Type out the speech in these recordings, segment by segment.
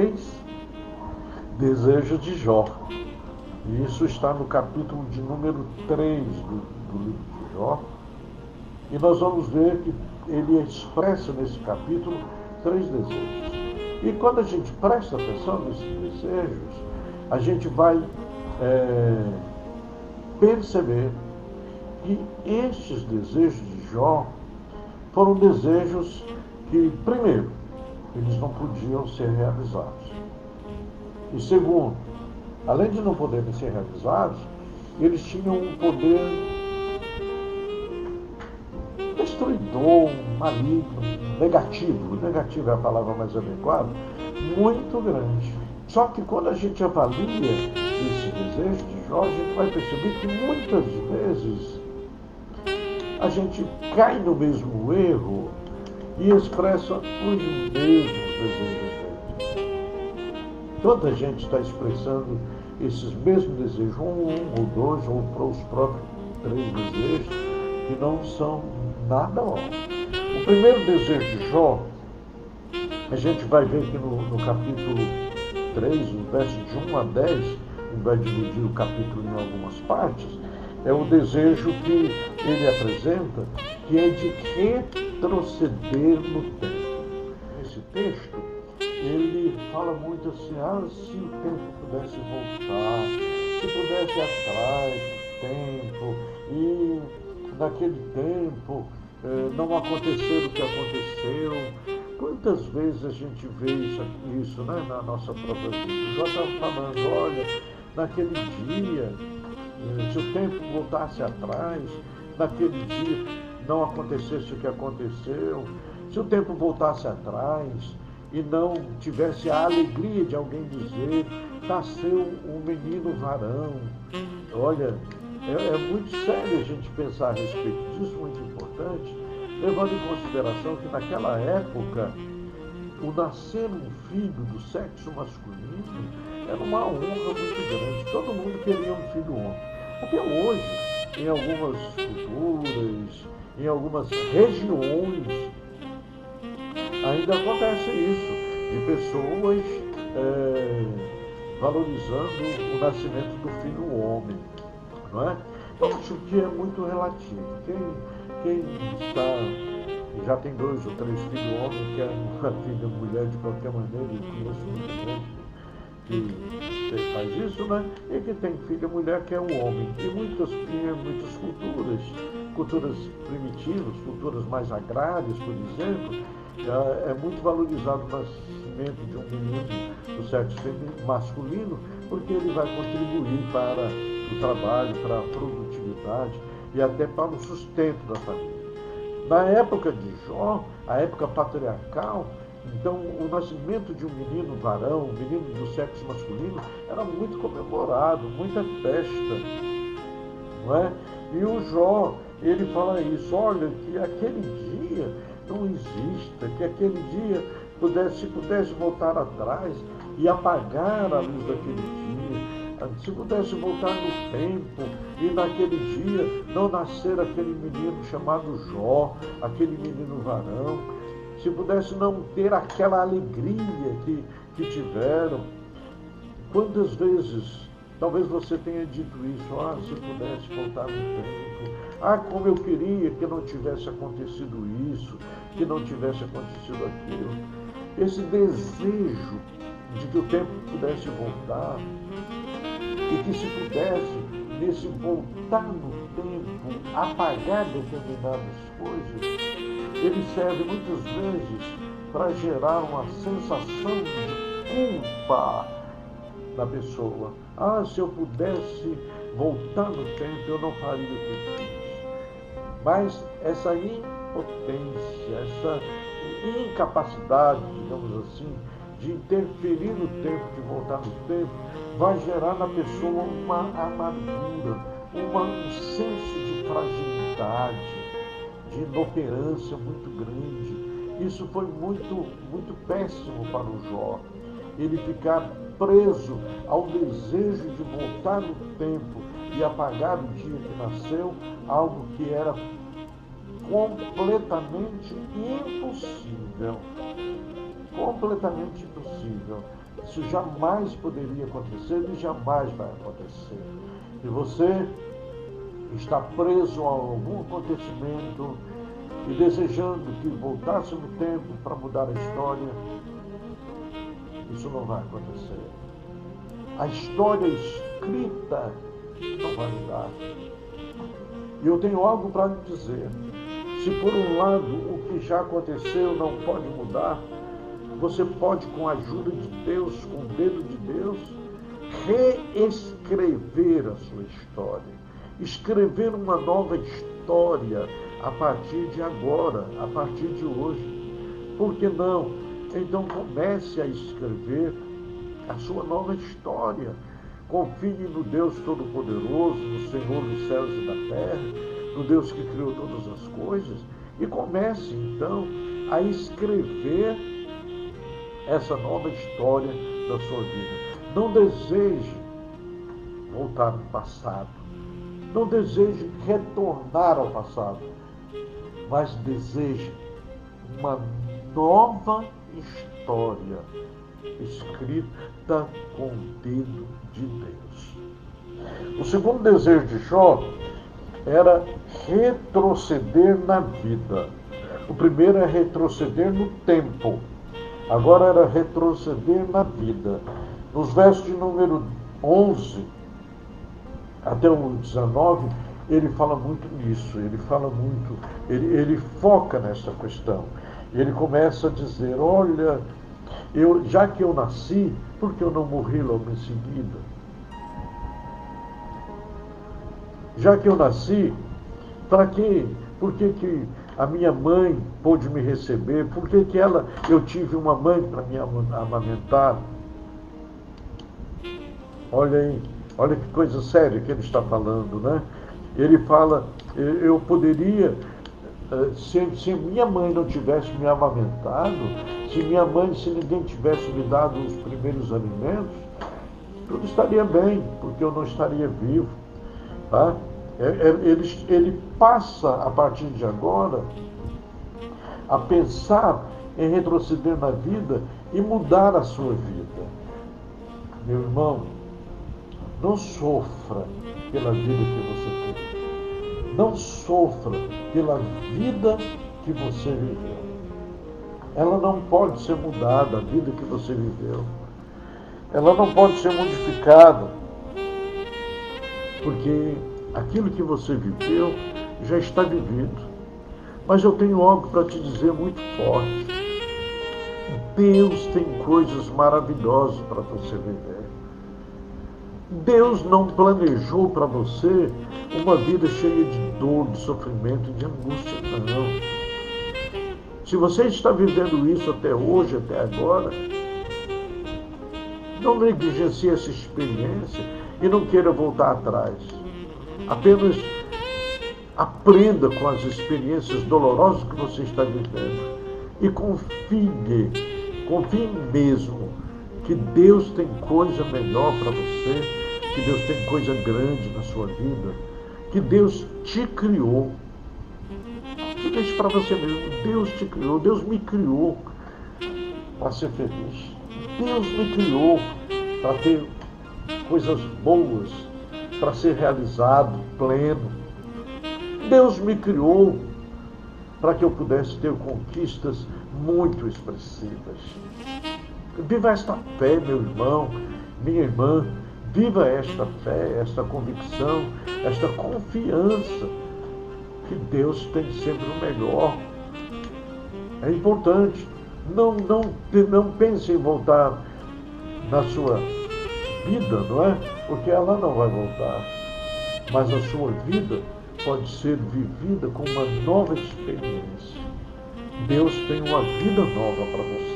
3 desejos de Jó. E isso está no capítulo de número 3 do livro de Jó. E nós vamos ver que ele expressa nesse capítulo 3 desejos. E quando a gente presta atenção nesses desejos, a gente vai perceber que estes desejos de Jó foram desejos que, primeiro, eles não podiam ser realizados. E segundo, além de não poderem ser realizados, eles tinham um poder destruidor, maligno, negativo é a palavra mais adequada, muito grande. Só que quando a gente avalia esse desejo de Jó, a gente vai perceber que muitas vezes a gente cai no mesmo erro e expressa os mesmos desejos dele. Toda gente está expressando esses mesmos desejos, um ou dois, ou para os próprios 3 desejos, que não são nada ó. O primeiro desejo de Jó, a gente vai ver que no capítulo 3, o verso de 1 a 10, ele vai dividir o capítulo em algumas partes, é o desejo que ele apresenta, que é de retroceder no tempo. Nesse texto, ele fala muito assim, se o tempo pudesse voltar, se pudesse ir atrás do tempo, e naquele tempo não aconteceu o que aconteceu. Quantas vezes a gente vê isso né, na nossa própria vida? O Jó está falando, olha, naquele dia, se o tempo voltasse atrás, naquele dia não acontecesse o que aconteceu, se o tempo voltasse atrás e não tivesse a alegria de alguém dizer, nasceu um menino varão. Olha, é muito sério a gente pensar a respeito disso, muito importante, levando em consideração que naquela época, o nascer um filho do sexo masculino era uma honra muito grande. Todo mundo queria um filho homem. Até hoje, em algumas culturas, em algumas regiões, ainda acontece isso, de pessoas valorizando o nascimento do filho homem, não é? Eu acho que é muito relativo. Quem já tem 2 ou 3 filhos homens, quer uma filha mulher de qualquer maneira, eu conheço muita gente que faz isso, né? E que tem filha mulher que é o homem. E muitas culturas primitivas, culturas mais agrárias, por exemplo, é muito valorizado o nascimento de um menino do sexo masculino, porque ele vai contribuir para o trabalho, para a produtividade e até para o sustento da família. Na época de Jó, a época patriarcal, então o nascimento de um menino varão, um menino do sexo masculino, era muito comemorado, muita festa, não é? E o Jó, ele fala isso, olha, que aquele dia não exista, que aquele dia se pudesse voltar atrás e apagar a luz daquele dia, se pudesse voltar no tempo e naquele dia não nascer aquele menino chamado Jó, aquele menino varão, se pudesse não ter aquela alegria que tiveram. Quantas vezes, talvez você tenha dito isso, se pudesse voltar no tempo, como eu queria que não tivesse acontecido isso, que não tivesse acontecido aquilo. Esse desejo de que o tempo pudesse voltar, e que se pudesse, nesse voltar no tempo, apagar determinadas coisas, ele serve muitas vezes para gerar uma sensação de culpa na pessoa. Se eu pudesse voltar no tempo, eu não faria o que fiz. Mas essa impotência, essa incapacidade, digamos assim, de interferir no tempo, de voltar no tempo, vai gerar na pessoa uma amargura, um senso de fragilidade, de inoperância muito grande. Isso foi muito, muito péssimo para o Jó. Ele ficar preso ao desejo de voltar no tempo e apagar o dia que nasceu, algo que era completamente impossível. Completamente impossível. Isso jamais poderia acontecer e jamais vai acontecer. E você está preso a algum acontecimento e desejando que voltasse no tempo para mudar a história, isso não vai acontecer. A história escrita não vai mudar. E eu tenho algo para lhe dizer. Se por um lado o que já aconteceu não pode mudar, você pode, com a ajuda de Deus, com o dedo de Deus, reescrever a sua história. Escrever uma nova história a partir de agora, a partir de hoje. Por que não? Então comece a escrever a sua nova história. Confie no Deus Todo-Poderoso, no Senhor dos céus e da terra, no Deus que criou todas as coisas, e comece então a escrever essa nova história da sua vida. Não deseje voltar ao passado, não deseje retornar ao passado, mas deseje uma nova história escrita com o dedo de Deus. O segundo desejo de Jó era retroceder na vida. O primeiro é retroceder no tempo. Agora era retroceder na vida. Nos versos de número 11 até o 19, ele fala muito nisso, ele foca nessa questão. Ele começa a dizer, olha, já que eu nasci, por que eu não morri logo em seguida? Já que eu nasci, para quê? Por que a minha mãe pôde me receber? Por que eu tive uma mãe para me amamentar? Olha aí, olha que coisa séria que ele está falando, né? Ele fala, eu poderia, se minha mãe não tivesse me amamentado, se ninguém tivesse me dado os primeiros alimentos, tudo estaria bem, porque eu não estaria vivo. Tá? Ele passa, a partir de agora, a pensar em retroceder na vida e mudar a sua vida. Meu irmão, não sofra pela vida que você teve. Não sofra pela vida que você viveu. Ela não pode ser mudada, a vida que você viveu. Ela não pode ser modificada, porque aquilo que você viveu já está vivido. Mas eu tenho algo para te dizer muito forte. Deus tem coisas maravilhosas para você viver. Deus não planejou para você uma vida cheia de dor, de sofrimento, de angústia, não. Se você está vivendo isso até hoje, até agora, não negligencie essa experiência e não queira voltar atrás. Apenas aprenda com as experiências dolorosas que você está vivendo e confie mesmo que Deus tem coisa melhor para você, que Deus tem coisa grande na sua vida, que Deus te criou. Diga isso para você mesmo, Deus te criou, Deus me criou para ser feliz. Deus me criou para ter coisas boas, para ser realizado, pleno. Deus me criou para que eu pudesse ter conquistas muito expressivas. Viva esta fé, meu irmão, minha irmã. Viva esta fé, esta convicção, esta confiança que Deus tem sempre o melhor. É importante. Não pense em voltar na sua vida, não é? Porque ela não vai voltar. Mas a sua vida pode ser vivida com uma nova experiência. Deus tem uma vida nova para você.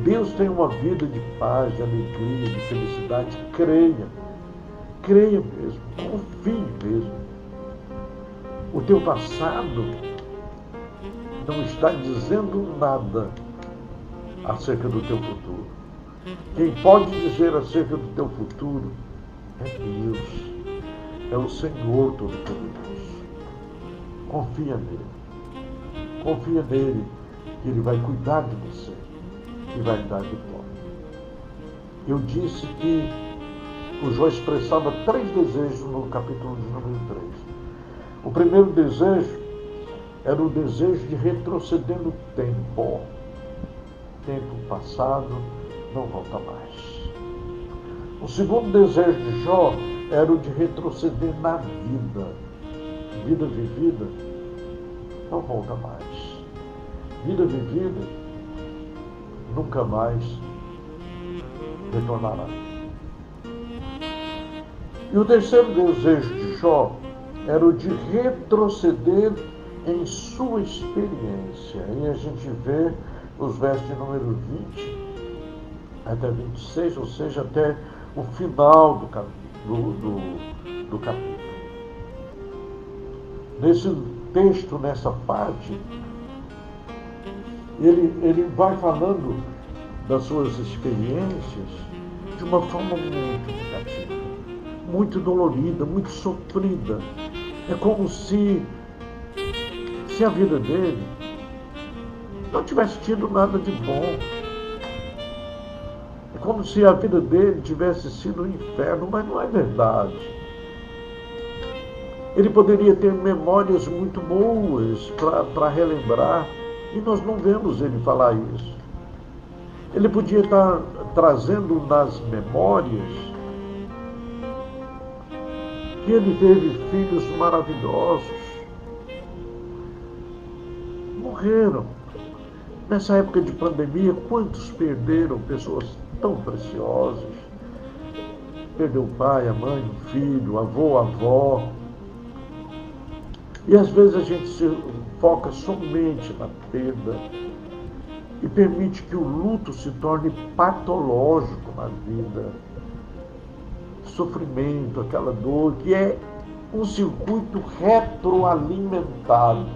Deus tem uma vida de paz, de alegria, de felicidade. Creia. Creia mesmo. Confie mesmo. O teu passado não está dizendo nada acerca do teu futuro. Quem pode dizer acerca do teu futuro é Deus. É o Senhor Todo-Poderoso. Confia nele. Confia nele, que ele vai cuidar de você e vai lhe dar vitória. Eu disse que o Jó expressava 3 desejos no capítulo de número 3. O primeiro desejo era o desejo de retroceder no tempo. Tempo passado não volta mais. O segundo desejo de Jó era o de retroceder na vida. Vida vivida não volta mais. Vida vivida nunca mais retornará. E o terceiro desejo de Jó era o de retroceder em sua experiência. E a gente vê os versos de número 20 até 26, ou seja, até o final do capítulo. Nesse texto, nessa parte, ele vai falando das suas experiências de uma forma muito negativa, muito dolorida, muito sofrida. É como se a vida dele não tivesse tido nada de bom. É como se a vida dele tivesse sido um inferno, mas não é verdade. Ele poderia ter memórias muito boas para relembrar, e nós não vemos ele falar isso. Ele podia estar trazendo nas memórias que ele teve filhos maravilhosos. Morreram. Nessa época de pandemia, quantos perderam pessoas tão preciosas? Perdeu o pai, a mãe, o filho, o avô, a avó. E às vezes a gente se foca somente na perda e permite que o luto se torne patológico na vida. Sofrimento, aquela dor, que é um circuito retroalimentado,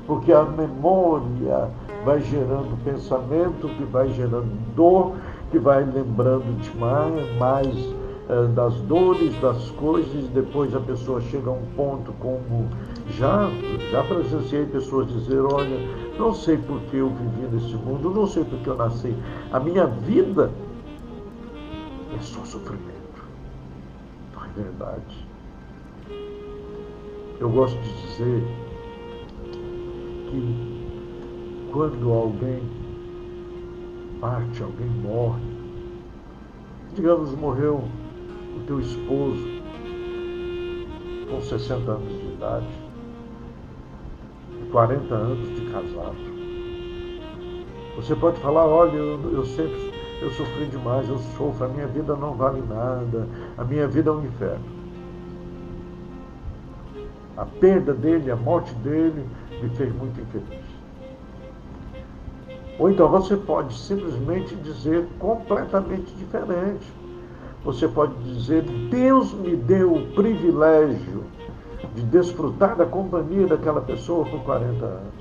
porque a memória vai gerando pensamento, que vai gerando dor, que vai lembrando de mais das dores, das coisas, e depois a pessoa chega a um ponto como já presenciei pessoas dizer, olha, não sei por que eu vivi nesse mundo, não sei por que eu nasci. A minha vida é só sofrimento. Não é verdade. Eu gosto de dizer que quando alguém parte, alguém morre, digamos, morreu o teu esposo com 60 anos de idade, 40 anos de casado. Você pode falar, olha, eu sofri demais, eu sofro, a minha vida não vale nada, a minha vida é um inferno. A perda dele, a morte dele, me fez muito infeliz. Ou então você pode simplesmente dizer completamente diferente. Você pode dizer, Deus me deu o privilégio de desfrutar da companhia daquela pessoa por 40 anos.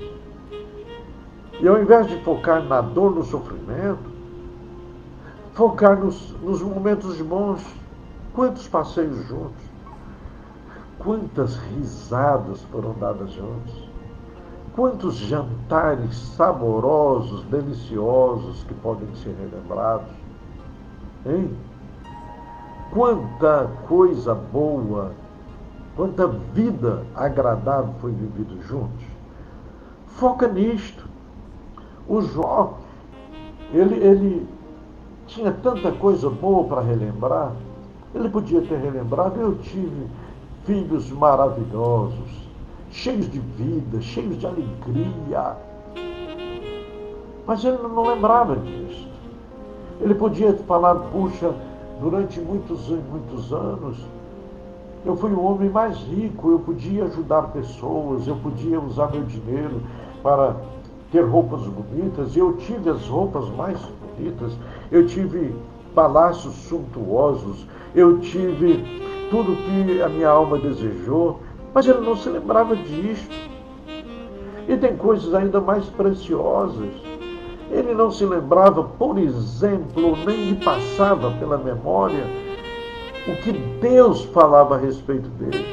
E ao invés de focar na dor, no sofrimento, focar nos momentos bons. Quantos passeios juntos, quantas risadas foram dadas juntos, quantos jantares saborosos, deliciosos que podem ser relembrados, hein? Quanta coisa boa, quanta vida agradável foi vivida juntos. Foca nisto. O Jó, ele tinha tanta coisa boa para relembrar. Ele podia ter relembrado, eu tive filhos maravilhosos, cheios de vida, cheios de alegria. Mas ele não lembrava disso. Ele podia falar, puxa, durante muitos anos, eu fui o homem mais rico, eu podia ajudar pessoas, eu podia usar meu dinheiro para ter roupas bonitas, eu tive as roupas mais bonitas, eu tive palácios suntuosos, eu tive tudo que a minha alma desejou, mas ele não se lembrava disso. E tem coisas ainda mais preciosas. Ele não se lembrava, por exemplo, nem lhe passava pela memória o que Deus falava a respeito dele.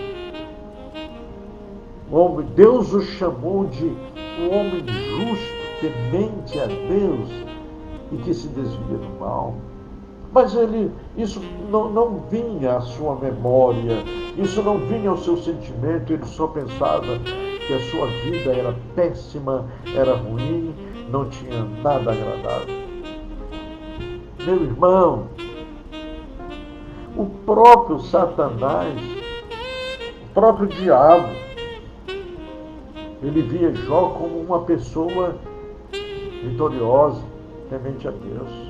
Deus o chamou de um homem justo, temente a Deus e que se desvia do mal. Mas isso não vinha à sua memória, isso não vinha ao seu sentimento, ele só pensava que a sua vida era péssima, era ruim, não tinha nada agradável. Meu irmão, o próprio Satanás, o próprio diabo, ele via Jó como uma pessoa vitoriosa, temente a Deus.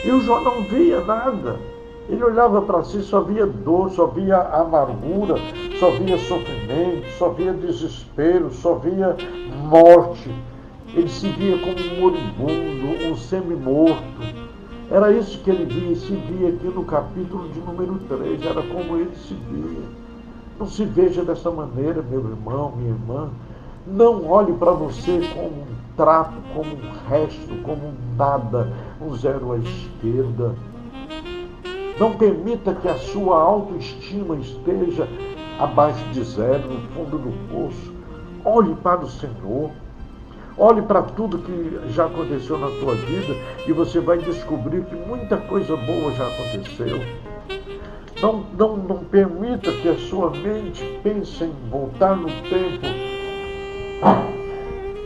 E o Jó não via nada. Ele olhava para si, só via dor, só via amargura, só via sofrimento, só via desespero, só via morte. Ele se via como um moribundo, um semi-morto. Era isso que ele via, e se via aqui no capítulo de número 3, era como ele se via. Não se veja dessa maneira, meu irmão, minha irmã. Não olhe para você como um trapo, como um resto, como um nada, um zero à esquerda. Não permita que a sua autoestima esteja abaixo de zero, no fundo do poço. Olhe para o Senhor. Olhe para tudo que já aconteceu na tua vida e você vai descobrir que muita coisa boa já aconteceu. Não permita que a sua mente pense em voltar no tempo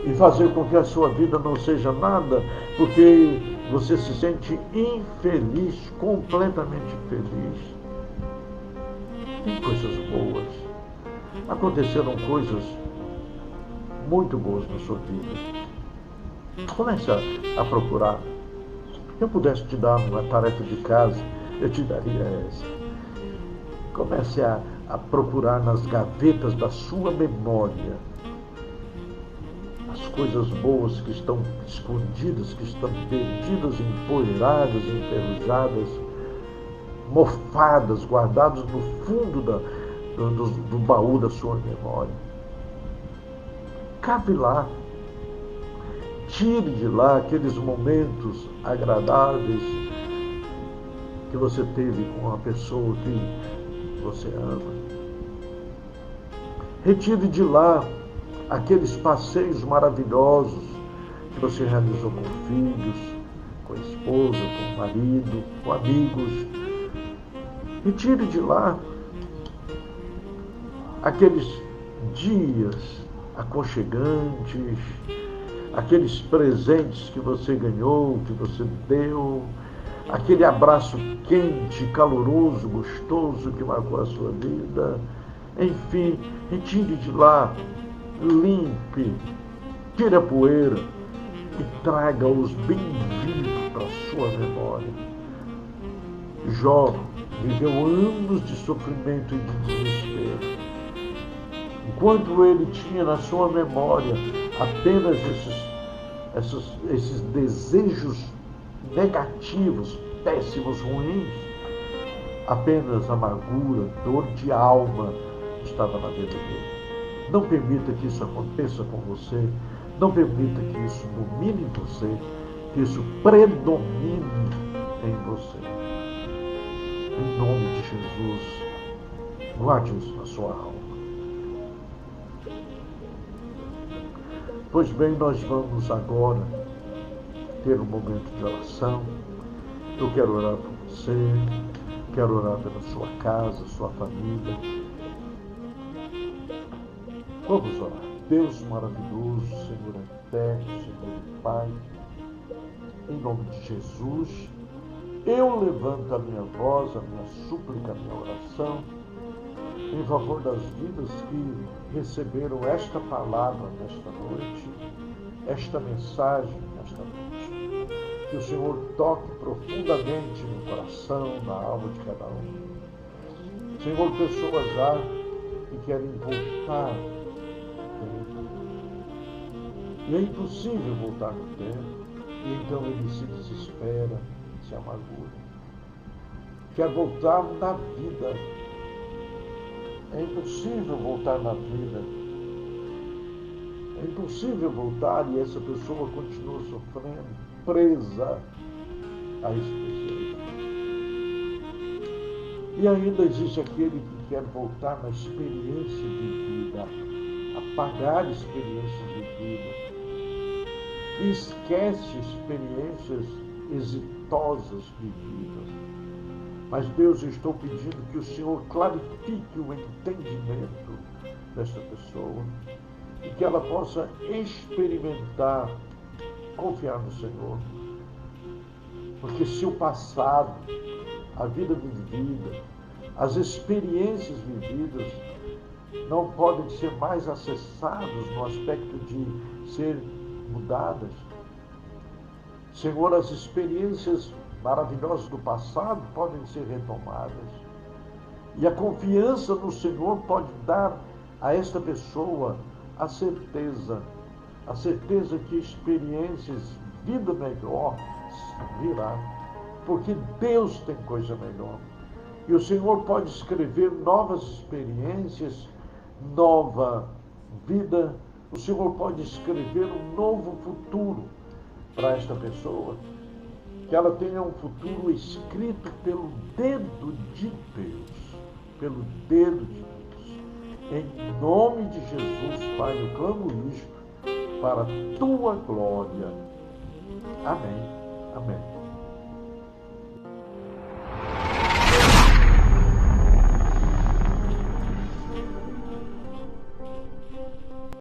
e fazer com que a sua vida não seja nada, porque você se sente infeliz, completamente infeliz. Tem coisas boas. Aconteceram coisas muito boas na sua vida. Comece a procurar. Se eu pudesse te dar uma tarefa de casa, eu te daria essa. Comece a procurar nas gavetas da sua memória as coisas boas que estão escondidas, que estão perdidas, empoeiradas, enferrujadas, mofadas, guardadas no fundo do baú da sua memória. Cave lá. Tire de lá aqueles momentos agradáveis que você teve com a pessoa que você ama. Retire de lá aqueles passeios maravilhosos que você realizou com filhos, com a esposa, com o marido, com amigos. Retire de lá aqueles dias aconchegantes, aqueles presentes que você ganhou, que você deu, aquele abraço quente, caloroso, gostoso que marcou a sua vida. Enfim, retire de lá, limpe, tire a poeira e traga-os bem vivos para a sua memória. Jó viveu anos de sofrimento e de desespero. Enquanto ele tinha na sua memória apenas esses desejos negativos, péssimos, ruins, apenas amargura, dor de alma estava na vida dele. Não permita que isso aconteça com você. Não permita que isso domine em você, que isso predomine em você. Em nome de Jesus, guarde isso na sua alma. Pois bem, nós vamos agora ter um momento de oração. Eu quero orar por você, quero orar pela sua casa, sua família. Vamos orar. Deus maravilhoso, Senhor eterno, Senhor e Pai, em nome de Jesus, eu levanto a minha voz, a minha súplica, a minha oração, em favor das vidas que receberam esta palavra nesta noite, esta mensagem nesta noite. Que o Senhor toque profundamente no coração, na alma de cada um. Senhor, pessoas há que querem voltar no tempo. E é impossível voltar no tempo. E então ele se desespera, se amargura. Quer voltar na vida. É impossível voltar na vida. É impossível voltar e essa pessoa continua sofrendo, presa a esse desejo. E ainda existe aquele que quer voltar na experiência de vida, apagar experiências de vida. E esquece experiências exitosas vividas. Mas, Deus, eu estou pedindo que o Senhor clarifique o entendimento desta pessoa e que ela possa experimentar, confiar no Senhor. Porque se o passado, a vida vivida, as experiências vividas não podem ser mais acessados no aspecto de ser mudadas, Senhor, as experiências maravilhosas do passado podem ser retomadas. E a confiança no Senhor pode dar a esta pessoa a certeza que experiências, vida melhor virá. Porque Deus tem coisa melhor. E o Senhor pode escrever novas experiências, nova vida. O Senhor pode escrever um novo futuro para esta pessoa, que ela tenha um futuro escrito pelo dedo de Deus, pelo dedo de Deus. Em nome de Jesus, Pai, eu clamo isto para a tua glória. Amém. Amém.